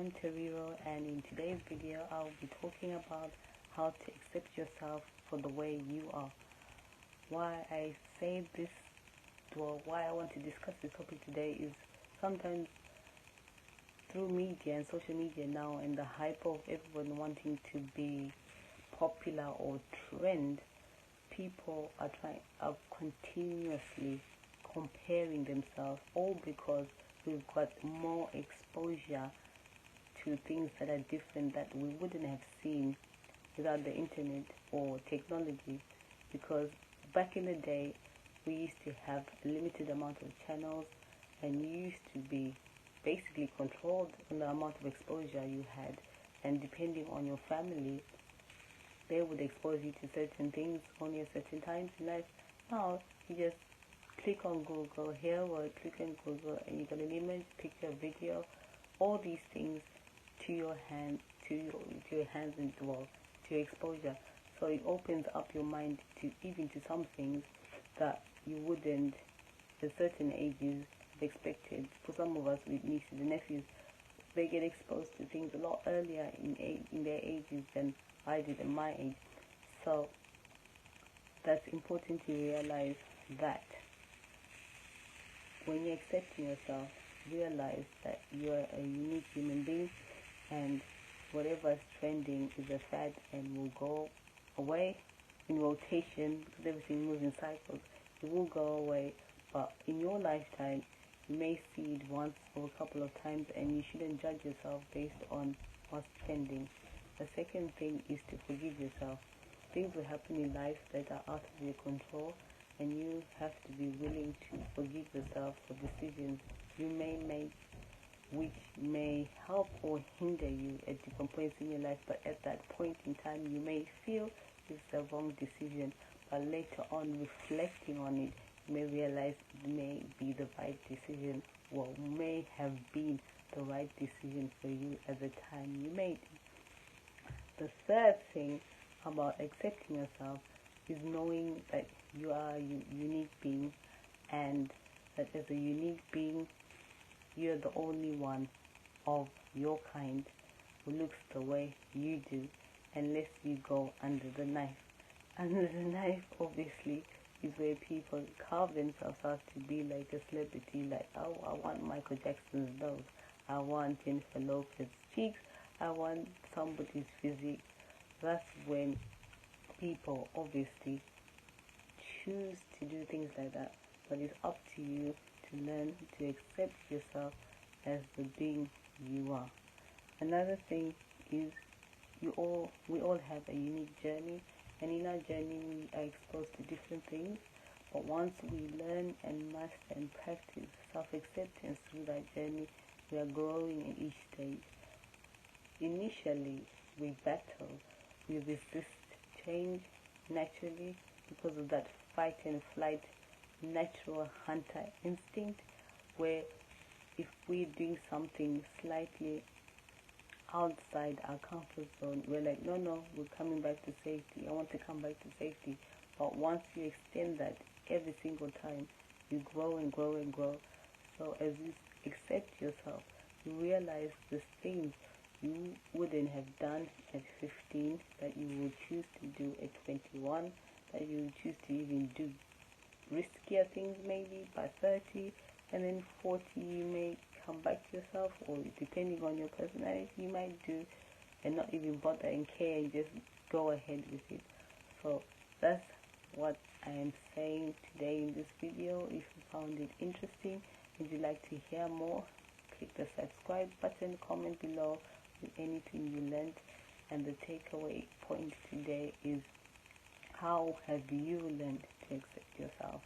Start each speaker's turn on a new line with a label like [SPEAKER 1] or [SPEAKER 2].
[SPEAKER 1] I'm Teriro, and in today's video I'll be talking about how to accept yourself for the way you are. Why I say this, well, why I want to discuss this topic today is sometimes through media and social media now, and the hype of everyone wanting to be popular or trend, people are continuously comparing themselves, all because we've got more exposure to things that are different that we wouldn't have seen without the internet or technology. Because back in the day, we used to have a limited amount of channels, and you used to be basically controlled on the amount of exposure you had, and depending on your family, they would expose you to certain things only at certain times in life. Now you just click on Google, hear a word, click on Google, and you got an image, picture, video, all these things to your hand, to your hands, and to your exposure. So it opens up your mind to even to some things that you wouldn't at certain ages have expected. For some of us with nieces and nephews, they get exposed to things a lot earlier in their ages than I did at my age. So that's important to realize that when you're accepting yourself, realize that you're a unique human being, and whatever's trending is a fad and will go away in rotation, because everything moves in cycles. It will go away, but in your lifetime you may see it once or a couple of times, and you shouldn't judge yourself based on what's trending. The second thing is to forgive yourself. Things will happen in life that are out of your control, and you have to be willing to forgive yourself for decisions you may make which may help or hinder you at different points in your life. But at that point in time, you may feel it's the wrong decision, but later on, reflecting on it, you may realize it may be the right decision, or may have been the right decision for you at the time you made it. The third thing about accepting yourself is knowing that you are a unique being, and that as a unique being, you're the only one of your kind who looks the way you do, unless you go under the knife. Under the knife, obviously, is where people carve themselves out to be like a celebrity, like, oh, I want Michael Jackson's nose, I want Jennifer Lopez's cheeks, I want somebody's physique. That's when people obviously choose to do things like that, but it's up to you to learn to accept yourself as the being you are. Another thing is we all have a unique journey, and in our journey we are exposed to different things, but once we learn and master and practice self-acceptance through that journey, we are growing in each stage. Initially, we battle, we resist change naturally because of that fight and flight natural hunter instinct, where if we're doing something slightly outside our comfort zone, we're like, no, we're coming back to safety. I want to come back to safety. But once you extend that every single time, you grow and grow and grow. So as you accept yourself, you realize the things you wouldn't have done at 15 that you would choose to do at 21, that you would choose to even do riskier things maybe by 30, and then 40 you may come back to yourself, or depending on your personality, you might do and not even bother and care and just go ahead with it. So that's what I am saying today in this video. If you found it interesting and you'd like to hear more, click the subscribe button, comment below with anything you learned. And the takeaway point today is, how have you learned to accept yourself?